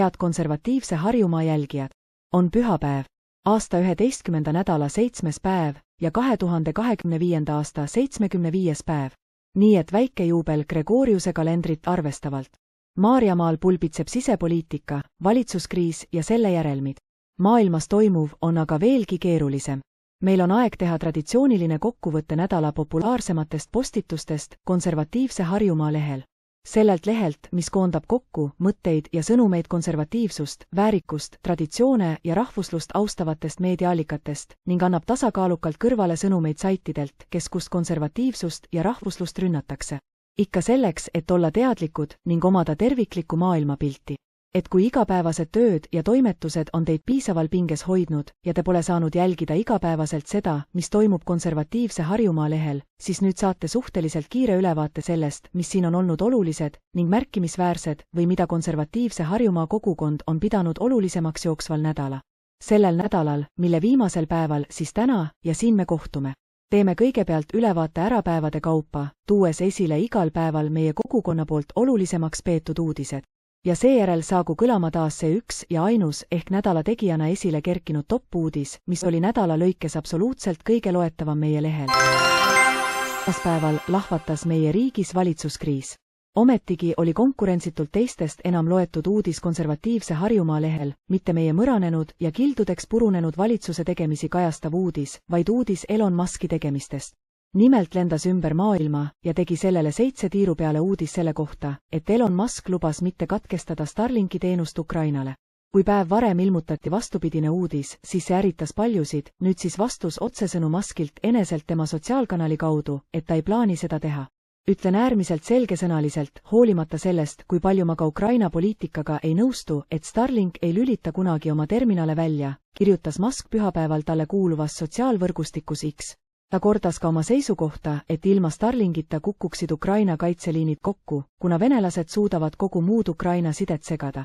head konservatiivse Harjumaa jälgijad. On pühapäev, aasta 11. nädala 7. päev ja 2025. aasta 75. päev. Nii et väike juubel Gregoriuse kalendrit arvestavalt. Maarjamaal pulbitseb sisepoliitika, valitsuskriis ja selle järelmid. Maailmas toimuv on aga veelgi keerulisem. Meil on aeg teha traditsiooniline kokkuvõtte nädala populaarsematest postitustest konservatiivse Harjumaa lehel. Sellelt lehelt, mis koondab kokku mõtteid ja sõnumeid konservatiivsust, väärikust, traditsioone ja rahvuslust austavatest meediaallikatest ning annab tasakaalukalt kõrvale sõnumeid saitidelt, kust konservatiivsust ja rahvuslust rünnatakse. Ikka selleks, et olla teadlikud ning omada terviklikku maailmapilti. Et kui igapäevased tööd ja toimetused on teid piisaval pinges hoidnud ja te pole saanud jälgida igapäevaselt seda, mis toimub konservatiivse Harjumaa lehel, siis nüüd saate suhteliselt kiire ülevaate sellest, mis siin on olnud olulised ning märkimisväärsed või mida konservatiivse Harjumaa kogukond on pidanud olulisemaks jooksval nädala. Sellel nädalal, mille viimasel päeval siis täna ja siin me kohtume. Teeme kõigepealt ülevaate ärapäevade kaupa, tuues esile igal päeval meie kogukonna poolt olulisemaks peetud uudised. Ja seejärel saagu kõlama taas see üks ja ainus ehk nädala tegijana esile kerkinud top-uudis, mis oli nädala lõikes absoluutselt kõige loetavam meie lehel. Esmaspäeval lahvatas meie riigis valitsuskriis. Ometigi oli konkurentsitult teistest enam loetud uudis konservatiivse Harjumaa lehel, mitte meie mõranenud ja kildudeks purunenud valitsuse tegemisi kajastav uudis, vaid uudis Elon Muski tegemistest. Nimelt lendas ümber maailma ja tegi sellele 7 tiiru peale uudis selle kohta, et Elon Musk lubas mitte katkestada Starlinki teenust Ukrainale. Kui päev varem ilmutati vastupidine uudis, siis see ärritas paljusid, nüüd siis vastus otsesõnu Muskilt eneselt tema sotsiaalkanali kaudu, et ta ei plaani seda teha. Ütlen äärmiselt selgesõnaliselt, hoolimata sellest, kui palju ma ka Ukraina poliitikaga ei nõustu, et Starlink ei lülita kunagi oma terminale välja, kirjutas Musk pühapäeval talle kuuluvas sotsiaalvõrgustikus X. Ta kordas ka oma seisukohta, et ilma Starlinkita kukuksid Ukraina kaitseliinid kokku, kuna venelased suudavad kogu muud Ukraina sidet segada.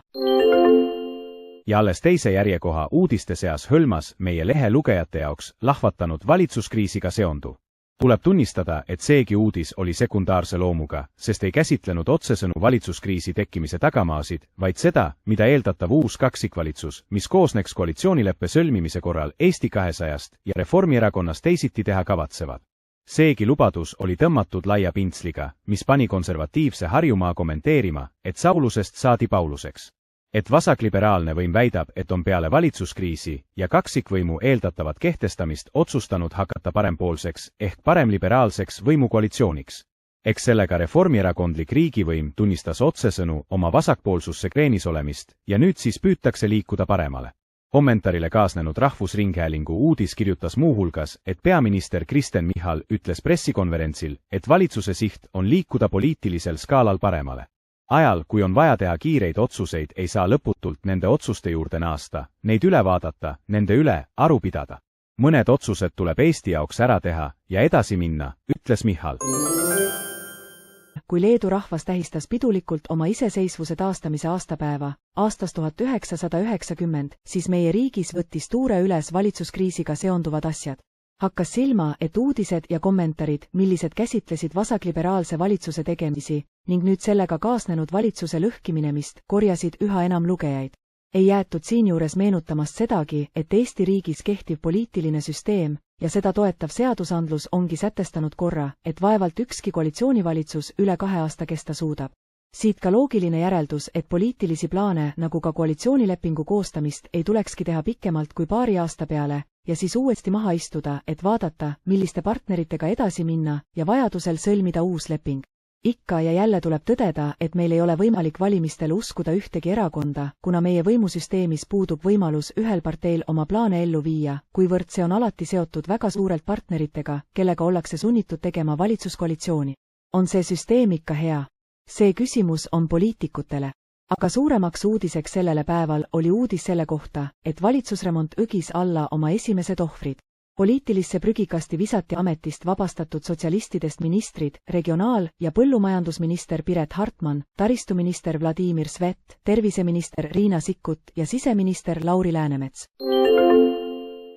Ja alles teise järjekoha uudiste seas hõlmas meie lehe lugejate jaoks lahvatanud valitsuskriisiga seondu. Tuleb tunnistada, et seegi uudis oli sekundaarse loomuga, sest ei käsitlenud otsesõnu valitsuskriisi tekkimise tagamaasid, vaid seda, mida eeldatav uus kaksikvalitsus, mis koosneks koalitsioonileppe sõlmimise korral Eesti 200-st ja Reformierakonnast teisiti teha kavatsevad. Seegi lubadus oli tõmmatud laia pintsliga, mis pani konservatiivse Harjumaa kommenteerima, et Saulusest saadi Pauluseks. Et vasakliberaalne võim väidab, et on peale valitsuskriisi ja kaksikvõimu eeldatavat kehtestamist otsustanud hakata parempoolseks ehk paremliberaalseks võimukoalitsiooniks. Eks sellega reformierakondlik riigivõim tunnistas otsesõnu oma vasakpoolsusse kreenis olemist ja nüüd siis püütakse liikuda paremale. Kommentaarile kaasnenud Rahvusringhäälingu uudis kirjutas muuhulgas, et peaminister Kristen Michal ütles pressikonverentsil, et valitsuse siht on liikuda poliitilisel skaalal paremale. Ajal, kui on vaja teha kiireid otsuseid, ei saa lõputult nende otsuste juurde naasta, neid üle vaadata, nende üle aru pidada. Mõned otsused tuleb Eesti jaoks ära teha ja edasi minna, ütles Michal. Kui Leedu rahvas tähistas pidulikult oma iseseisvuse taastamise aastapäeva, aastast 1990, siis meie riigis võttis tuure üles valitsuskriisiga seonduvad asjad. Hakkas silma, et uudised ja kommentaarid, millised käsitlesid vasakliberaalse valitsuse tegemisi, ning nüüd sellega kaasnenud valitsuse lõhkiminemist, korjasid üha enam lugejaid. Ei jäetud siinjuures meenutamast sedagi, et Eesti riigis kehtiv poliitiline süsteem ja seda toetav seadusandlus ongi sätestanud korra, et vaevalt ükski koalitsioonivalitsus üle 2 aasta kesta suudab. Siit ka loogiline järeldus, et poliitilisi plaane nagu ka koalitsioonilepingu koostamist ei tulekski teha pikemalt kui 2 aasta peale ja siis uuesti maha istuda, et vaadata, milliste partneritega edasi minna ja vajadusel sõlmida uus leping. Ikka ja jälle tuleb tõdeda, et meil ei ole võimalik valimistel uskuda ühtegi erakonda, kuna meie võimusüsteemis puudub võimalus ühel parteil oma plaane ellu viia, kuivõrd see on alati seotud väga suurelt partneritega, kellega ollakse sunnitud tegema valitsuskoalitsiooni. On see süsteem ikka hea? See küsimus on poliitikutele. Aga suuremaks uudiseks sellele päeval oli uudis selle kohta, et valitsusremont õgis alla oma esimesed ohvrid. Poliitilisse prügikasti visati ametist vabastatud sotsialistidest ministrid, regionaal- ja põllumajandusminister Piret Hartman, taristuminister Vladimir Svet, terviseminister Riina Sikkut ja siseminister Lauri Läänemets.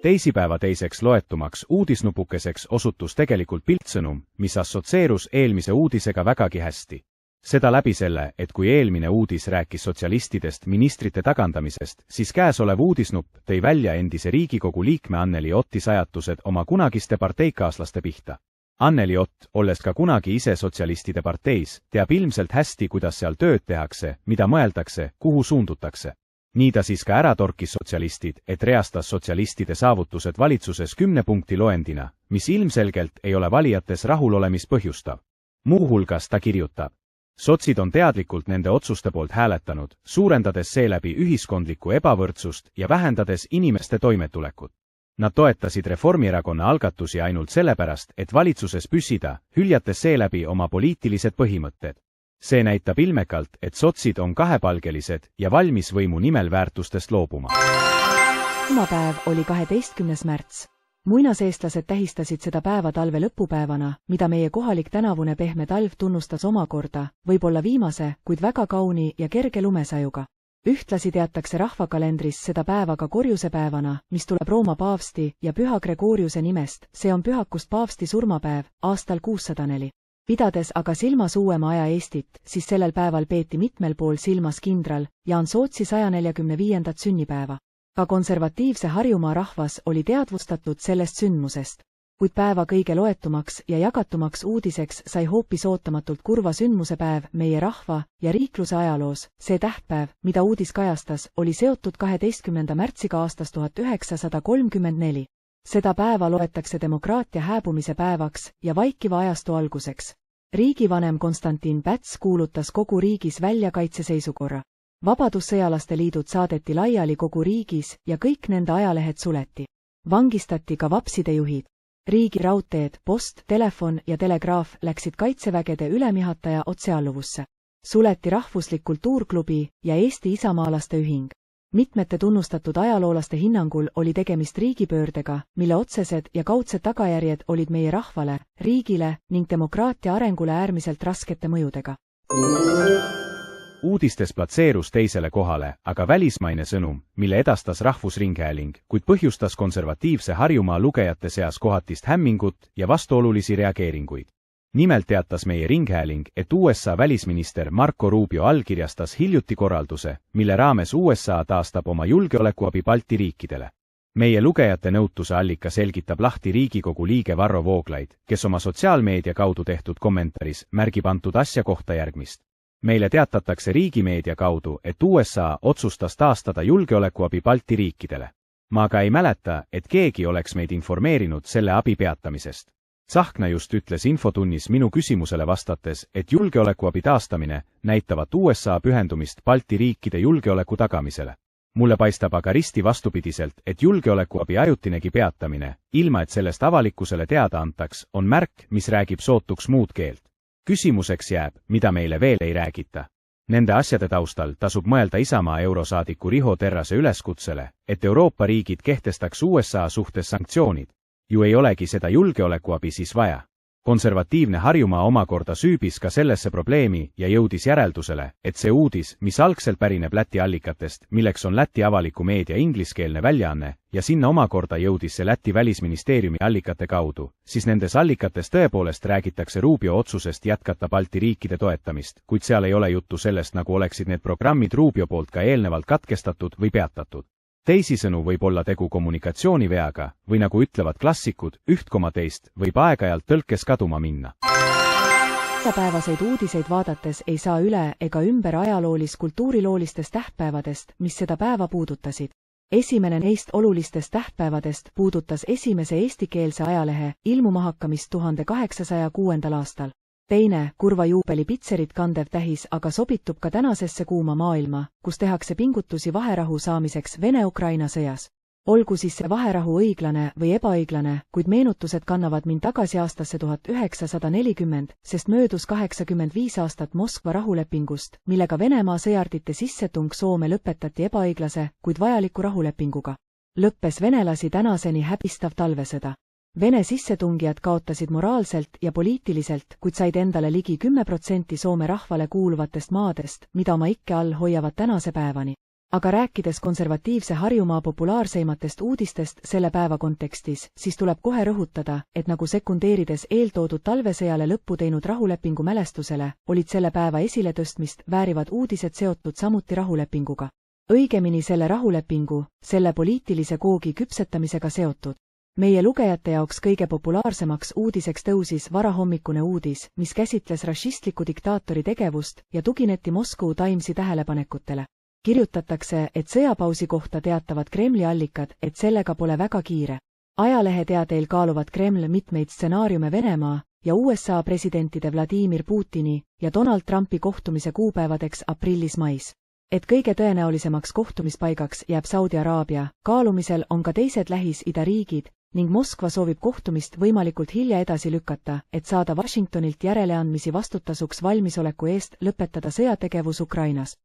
Teisipäeva teiseks loetumaks uudisnupukeseks osutus tegelikult piltsõnum, mis assotsieerus eelmise uudisega vägagi hästi. Seda läbi selle, et kui eelmine uudis rääkis sotsialistidest ministrite tagandamisest, siis käesolev uudisnupp tõi välja endise Riigikogu liikme Anneli Otti sajatused oma kunagiste parteikaaslaste pihta. Anneli Ott, olles ka kunagi ise sotsialistide parteis, teab ilmselt hästi, kuidas seal tööd tehakse, mida mõeldakse, kuhu suundutakse. Nii ta siis ka ära torkis sotsialistid, et reastas sotsialistide saavutused valitsuses 10 punkti loendina, mis ilmselgelt ei ole valijates rahulolemist põhjustav. Muuhulgas ta kirjutab: sotsid on teadlikult nende otsuste poolt hääletanud, suurendades seeläbi ühiskondlikku ebavõrdsust ja vähendades inimeste toimetulekut. Nad toetasid Reformierakonna algatusi ainult sellepärast, et valitsuses püsida, hüljates seeläbi oma poliitilised põhimõtted. See näitab ilmekalt, et sotsid on kahepalgelised ja valmis võimu nimel väärtustest loobuma. Ilmapäev oli 12. märts. Muinaseestlased tähistasid seda päeva talve lõpupäevana, mida meie kohalik tänavune pehme talv tunnustas omakorda, võib-olla viimase, kuid väga kauni ja kerge lumesajuga. Ühtlasi teatakse rahvakalendris seda päeva ka korjusepäevana, mis tuleb Rooma paavsti ja püha Gregoriuse nimest, see on pühakust paavsti surmapäev, aastal 604. Pidades aga silmas uuema aja Eestit, siis sellel päeval peeti mitmel pool silmas kindral Jaan Sootsi 145. sünnipäeva. Ka konservatiivse Harjumaa rahvas oli teadvustatud sellest sündmusest, kuid päeva kõige loetumaks ja jagatumaks uudiseks sai hoopis ootamatult kurva sündmuse päev meie rahva ja riikluse ajaloos. See tähtpäev, mida uudis kajastas, oli seotud 12. märtsiga aastast 1934. Seda päeva loetakse demokraatia hääbumise päevaks ja vaikiva ajastu alguseks. Riigivanem Konstantin Päts kuulutas kogu riigis välja kaitseseisukorra. Vabadussõjalaste liidud saadeti laiali kogu riigis ja kõik nende ajalehed suleti. Vangistati ka vapside juhid. Riigi raudteed, post, telefon ja telegraaf läksid kaitsevägede ülemjuhataja otsealluvusse. Suleti Rahvuslik Kultuurklubi ja Eesti Isamaalaste Ühing. Mitmete tunnustatud ajaloolaste hinnangul oli tegemist riigipöördega, mille otsesed ja kaudsed tagajärjed olid meie rahvale, riigile ning demokraatia arengule äärmiselt raskete mõjudega. Uudistes platseerus teisele kohale aga välismaine sõnum, mille edastas Rahvusringhääling, kuid põhjustas konservatiivse Harjumaa lugejate seas kohatist hämmingut ja vastuolulisi reageeringuid. Nimelt teatas meie ringhääling, et USA välisminister Marco Rubio allkirjastas hiljuti korralduse, mille raames USA taastab oma julgeolekuabi Balti riikidele. Meie lugejate nõutuse allika selgitab lahti Riigikogu liige Varro Vooglaid, kes oma sotsiaalmeedia kaudu tehtud kommentaaris märgib antud asja kohta järgmist. Meile teatatakse riigimeedia kaudu, et USA otsustas taastada julgeolekuabi Balti riikidele. Ma aga ei mäleta, et keegi oleks meid informeerinud selle abi peatamisest. Tsahkna just ütles infotunnis minu küsimusele vastates, et julgeolekuabi taastamine näitavat USA pühendumist Balti riikide julgeoleku tagamisele. Mulle paistab aga risti vastupidiselt, et julgeolekuabi ajutinegi peatamine, ilma et sellest avalikkusele teada antaks, on märk, mis räägib sootuks muud keelt. Küsimuseks jääb, mida meile veel ei räägita. Nende asjade taustal tasub mõelda Isamaa eurosaadiku Riho Terrase üleskutsele, et Euroopa riigid kehtestaks USA suhtes sanktsioonid. Ju ei olegi seda julgeolekuabi siis vaja. Konservatiivne Harjumaa omakorda süübis ka sellesse probleemi ja jõudis järeldusele, et see uudis, mis algselt pärineb Läti allikatest, milleks on Läti avaliku meedia ingliskeelne väljaanne, ja sinna omakorda jõudis see Läti välisministeeriumi allikate kaudu, siis nendes allikates tõepoolest räägitakse Rubio otsusest jätkata Balti riikide toetamist, kuid seal ei ole juttu sellest, nagu oleksid need programmid Rubio poolt ka eelnevalt katkestatud või peatatud. Teisisõnu võib olla tegu kommunikatsiooniveaga või nagu ütlevad klassikud, üht koma teist võib aeg-ajalt tõlkes kaduma minna. Päevaseid uudiseid vaadates ei saa üle ega ümber ajaloolis-kultuuriloolistest tähtpäevadest, mis seda päeva puudutasid. Esimene neist olulistest tähtpäevadest puudutas esimese eestikeelse ajalehe ilmumahakkamist 1806. aastal. Teine, kurva juubeli pitserit kandev tähis aga sobitub ka tänasesse kuuma maailma, kus tehakse pingutusi vaherahu saamiseks Vene-Ukraina sõjas. Olgu siis see vaherahu õiglane või ebaõiglane, kuid meenutused kannavad mind tagasi aastasse 1940, sest möödus 85 aastat Moskva rahulepingust, millega Venemaa sõjardite sissetung Soome lõpetati ebaõiglase, kuid vajaliku rahulepinguga. Lõppes venelasi tänaseni häbistav talvesõda. Vene sissetungijad kaotasid moraalselt ja poliitiliselt, kuid said endale ligi 10% Soome rahvale kuuluvatest maadest, mida oma ikke all hoiavad tänase päevani. Aga rääkides konservatiivse Harjumaa populaarseimatest uudistest selle päeva kontekstis, siis tuleb kohe rõhutada, et nagu sekundeerides eeltoodud talvesõjale lõppu teinud rahulepingu mälestusele, olid selle päeva esiletõstmist väärivad uudised seotud samuti rahulepinguga. Õigemini selle rahulepingu, selle poliitilise koogi küpsetamisega seotud. Meie lugejate jaoks kõige populaarsemaks uudiseks tõusis varahommikune uudis, mis käsitles rašistliku diktaatori tegevust ja tugineti Moscow Timesi tähelepanekutele. Kirjutatakse, et sõjapausi kohta teatavad Kremli allikad, et sellega pole väga kiire. Ajalehe teadeil kaaluvad Kreml mitmeid stsenaariume Venemaa ja USA presidentide Vladimir Putini ja Donald Trumpi kohtumise kuupäevadeks aprillis-mais. Et kõige tõenäolisemaks kohtumispaigaks jääb Saudi Araabia, kaalumisel on ka teised Lähis-Ida riigid ning Moskva soovib kohtumist võimalikult hilja edasi lükata, et saada Washingtonilt järeleandmisi vastutasuks valmisoleku eest lõpetada sõjategevus Ukrainas.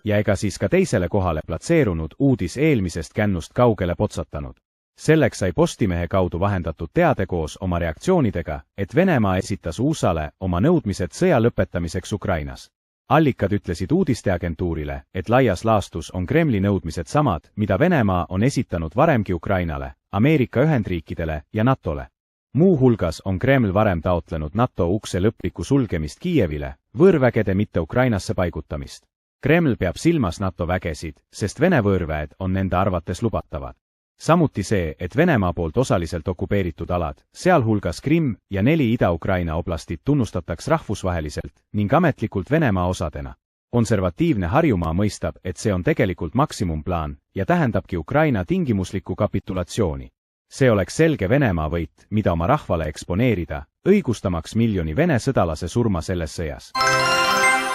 Ja ega siis ka teisele kohale platseerunud uudis eelmisest kännust kaugele potsatanud. Selleks sai Postimehe kaudu vahendatud teade koos oma reaktsioonidega, et Venemaa esitas USA-le oma nõudmised sõja lõpetamiseks Ukrainas. Allikad ütlesid uudisteagentuurile, et laias laastus on Kremli nõudmised samad, mida Venemaa on esitanud varemgi Ukrainale, Ameerika Ühendriikidele ja NATO-le. Muu hulgas on Kreml varem taotlenud NATO ukse lõplikku sulgemist Kiievile, võõrvägede mitte Ukrainasse paigutamist. Kreml peab silmas NATO vägesid, sest Vene võõrväed on nende arvates lubatavad. Samuti see, et Venemaa poolt osaliselt okupeeritud alad, sealhulgas Krimm ja 4 Ida-Ukraina oblastit tunnustataks rahvusvaheliselt ning ametlikult Venemaa osadena. Konservatiivne Harjumaa mõistab, et see on tegelikult maksimumplaan ja tähendabki Ukraina tingimuslikku kapitulatsiooni. See oleks selge Venemaa võit, mida oma rahvale eksponeerida, õigustamaks miljoni Vene sõdalase surma selles sõjas.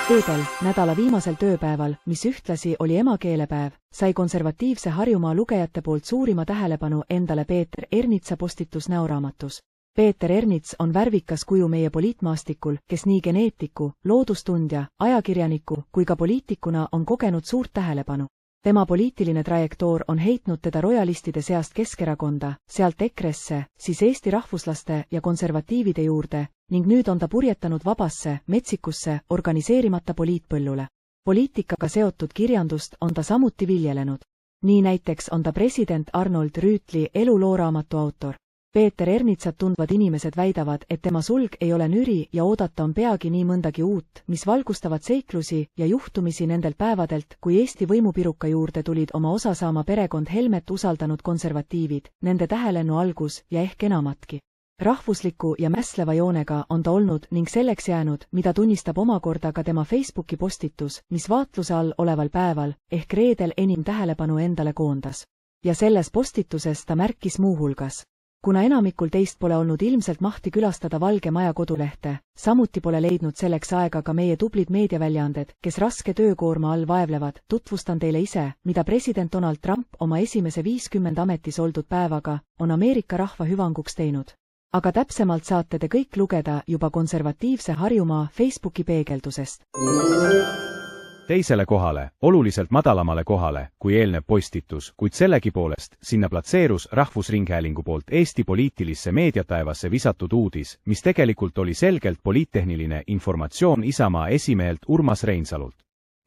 Reedel, nädala viimasel tööpäeval, mis ühtlasi oli emakeelepäev, sai konservatiivse Harjumaa lugejate poolt suurima tähelepanu endale Peeter Ernitsa postitus näoraamatus. Peeter Ernits on värvikas kuju meie poliitmaastikul, kes nii geneetiku, loodustundja, ajakirjaniku kui ka poliitikuna on kogenud suurt tähelepanu. Tema poliitiline trajektoor on heitnud teda rojalistide seast Keskerakonda, sealt EKRE-sse, siis Eesti rahvuslaste ja konservatiivide juurde, ning nüüd on ta purjetanud vabasse, metsikusse, organiseerimata poliitpõllule. Poliitikaga seotud kirjandust on ta samuti viljelenud. Nii näiteks on ta president Arnold Rüütli elulooraamatu autor. Peeter Ernitsat tundvad inimesed väidavad, et tema sulg ei ole nüri ja oodata on peagi nii mõndagi uut, mis valgustavad seiklusi ja juhtumisi nendelt päevadelt, kui Eesti võimupiruka juurde tulid oma osa saama perekond Helmet usaldanud konservatiivid, nende tähelennu algus ja ehk enamatki. Rahvusliku ja mässleva joonega on ta olnud ning selleks jäänud, mida tunnistab omakorda ka tema Facebooki postitus, mis vaatluse all oleval päeval, ehk reedel enim tähelepanu endale koondas. Ja selles postituses ta märkis muu hulgas. Kuna enamikul teist pole olnud ilmselt mahti külastada Valge Maja kodulehte, samuti pole leidnud selleks aega ka meie tublid meediaväljaanded, kes raske töökoorma all vaevlevad, tutvustan teile ise, mida president Donald Trump oma esimese 50 ametis oldud päevaga on Ameerika rahva hüvanguks teinud. Aga täpsemalt saate te kõik lugeda juba konservatiivse Harjumaa Facebooki peegeldusest. Teisele kohale, oluliselt madalamale kohale, kui eelnev postitus, kuid sellegipoolest sinna platseerus Rahvusringhäälingu poolt Eesti poliitilisse meediataevasse visatud uudis, mis tegelikult oli selgelt poliittehniline informatsioon Isamaa esimehelt Urmas Reinsalult.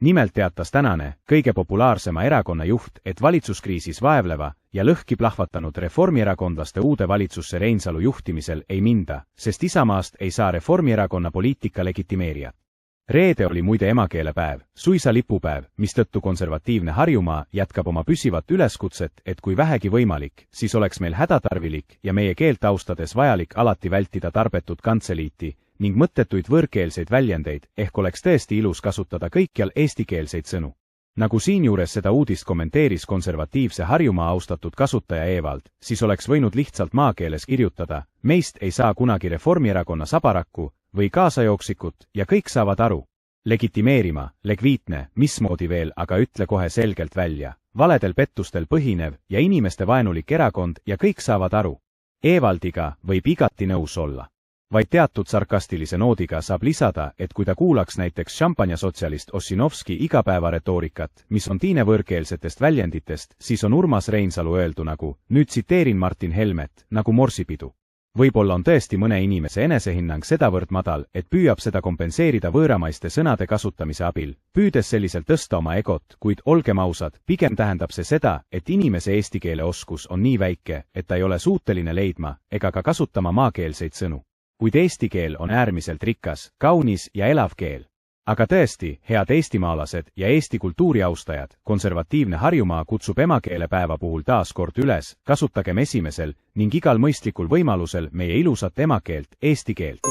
Nimelt teatas tänane, kõige populaarsema erakonna juht, et valitsuskriisis vaevleva ja lõhki plahvatanud reformierakondlaste uude valitsusse Reinsalu juhtimisel ei minda, sest Isamaast ei saa Reformierakonna poliitika legitimeerijat. Reede oli muide emakeelepäev, suisa lipupäev, mistõttu konservatiivne Harjumaa jätkab oma püsivat üleskutset, et kui vähegi võimalik, siis oleks meil hädatarvilik ja meie keelt austades vajalik alati vältida tarbetut kantseliiti ning mõttetuid võõrkeelseid väljendeid, ehk oleks tõesti ilus kasutada kõikjal eestikeelseid sõnu. Nagu siinjuures seda uudist kommenteeris konservatiivse Harjumaa austatud kasutaja Evald, siis oleks võinud lihtsalt maakeeles kirjutada, meist ei saa kunagi Reformierakonna sabarakku või kaasajooksikut ja kõik saavad aru. Legitimeerima, legviitne, mismoodi veel, aga ütle kohe selgelt välja, valedel pettustel põhinev ja inimeste vaenulik erakond ja kõik saavad aru. Evaldiga võib igati nõus olla. Vaid teatud sarkastilise noodiga saab lisada, et kui ta kuulaks näiteks šampanjasotsialist Ossinovski igapäevaretoorikat, mis on tiine võõrkeelsetest väljenditest, siis on Urmas Reinsalu öeldu nagu, nüüd tsiteerin Martin Helmet, nagu morsipidu. Võib-olla on tõesti mõne inimese enesehinnang sedavõrd madal, et püüab seda kompenseerida võõramaiste sõnade kasutamise abil, püüdes selliselt tõsta oma egot, kuid olgem ausad, pigem tähendab see seda, et inimese eesti keele oskus on nii väike, et ta ei ole suuteline leidma ega ka kasutama maakeelseid sõnu. Kuid eesti keel on äärmiselt rikas, kaunis ja elav keel. Aga tõesti, head eestimaalased ja eesti kultuuri austajad, konservatiivne Harjumaa kutsub emakeelepäeva puhul taas kord üles, kasutagem esimesel ning igal mõistlikul võimalusel meie ilusat emakeelt, eesti keelt.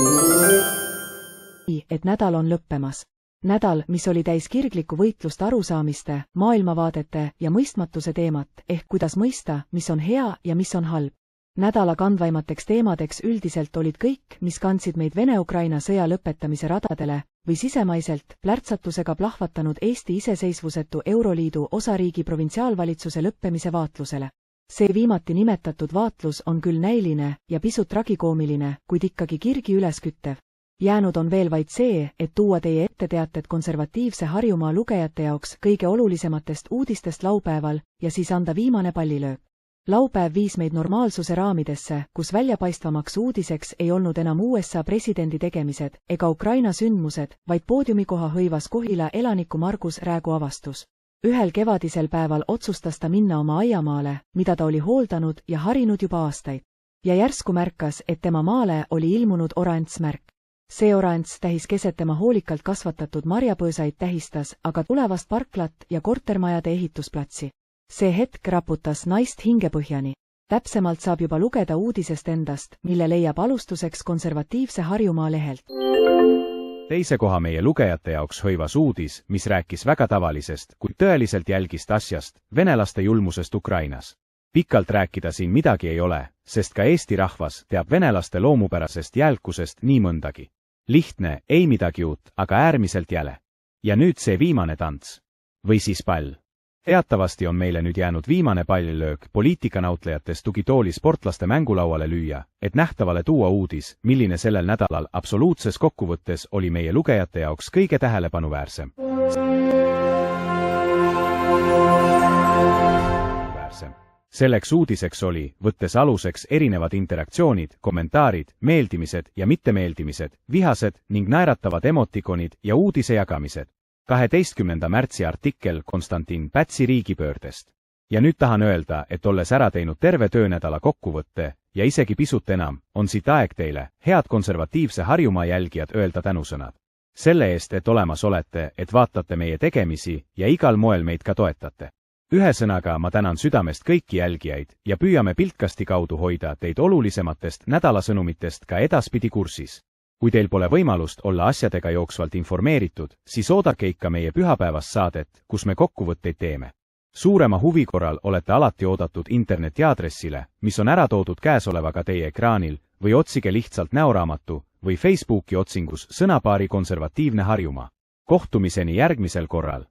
Et nädal on lõppemas. Nädal, mis oli täis kirglikku võitlust arusaamiste, maailmavaadete ja mõistmatuse teemat, ehk kuidas mõista, mis on hea ja mis on halb. Nädala kandvaimateks teemadeks üldiselt olid kõik, mis kandsid meid Vene-Ukraina sõja lõpetamise radadele või sisemaiselt plärtsatusega plahvatanud Eesti iseseisvusetu Euroliidu osariigi provintsiaalvalitsuse lõppemise vaatlusele. See viimati nimetatud vaatlus on küll näiline ja pisut tragikoomiline, kuid ikkagi kirgi ülesküttev. Jäänud on veel vaid see, et tuua teie ette teated konservatiivse Harjumaa lugejate jaoks kõige olulisematest uudistest laupäeval ja siis anda viimane pallilöök. Laupäev viis meid normaalsuse raamidesse, kus väljapaistvamaks uudiseks ei olnud enam USA presidendi tegemised ega Ukraina sündmused, vaid poodiumikoha hõivas Kohila elaniku Margus Räägu avastus. Ühel kevadisel päeval otsustas ta minna oma aiamaale, mida ta oli hooldanud ja harinud juba aastaid. Ja järsku märkas, et tema maale oli ilmunud oranž märk. See oranž tähis keset tema hoolikalt kasvatatud marjapõõsaid tähistas aga tulevast parklat ja kortermajade ehitusplatsi. See hetk raputas naist hingepõhjani. Täpsemalt saab juba lugeda uudisest endast, mille leiab alustuseks konservatiivse Harjumaa lehelt. Teise koha meie lugejate jaoks hõivas uudis, mis rääkis väga tavalisest, kuid tõeliselt jälgist asjast, venelaste julmusest Ukrainas. Pikalt rääkida siin midagi ei ole, sest ka Eesti rahvas teab venelaste loomupärasest jälkusest nii mõndagi. Lihtne, ei midagi uut, aga äärmiselt jäle. Ja nüüd see viimane tants. Või siis pall. Teatavasti on meile nüüd jäänud viimane pallilöök poliitikanautlejatest tugitooli sportlaste mängulauale lüüa, et nähtavale tuua uudis, milline sellel nädalal absoluutses kokkuvõttes oli meie lugejate jaoks kõige tähelepanuväärsem. Selleks uudiseks oli, võttes aluseks erinevad interaktsioonid, kommentaarid, meeldimised ja mittemeeldimised, vihased ning naeratavad emotikonid ja uudise jagamised. 12. märtsi artikkel Konstantin Pätsi riigipöördest. Ja nüüd tahan öelda, et olles ära teinud terve töönädala kokkuvõtte ja isegi pisut enam, on siit aeg teile, head konservatiivse Harjumaa jälgijad, öelda tänusõnad. Selle eest, et olemas olete, et vaatate meie tegemisi ja igal moel meid ka toetate. Ühesõnaga, ma tänan südamest kõiki jälgijaid ja püüame piltkasti kaudu hoida teid olulisematest nädalasõnumitest ka edaspidi kursis. Kui teil pole võimalust olla asjadega jooksvalt informeeritud, siis oodake ikka meie pühapäevast saadet, kus me kokkuvõtteid teeme. Suurema huvi korral olete alati oodatud internetiaadressile, mis on ära toodud käesolevaga teie ekraanil, või otsige lihtsalt näoraamatu või Facebooki otsingus sõnapaari konservatiivne Harjumaa. Kohtumiseni järgmisel korral.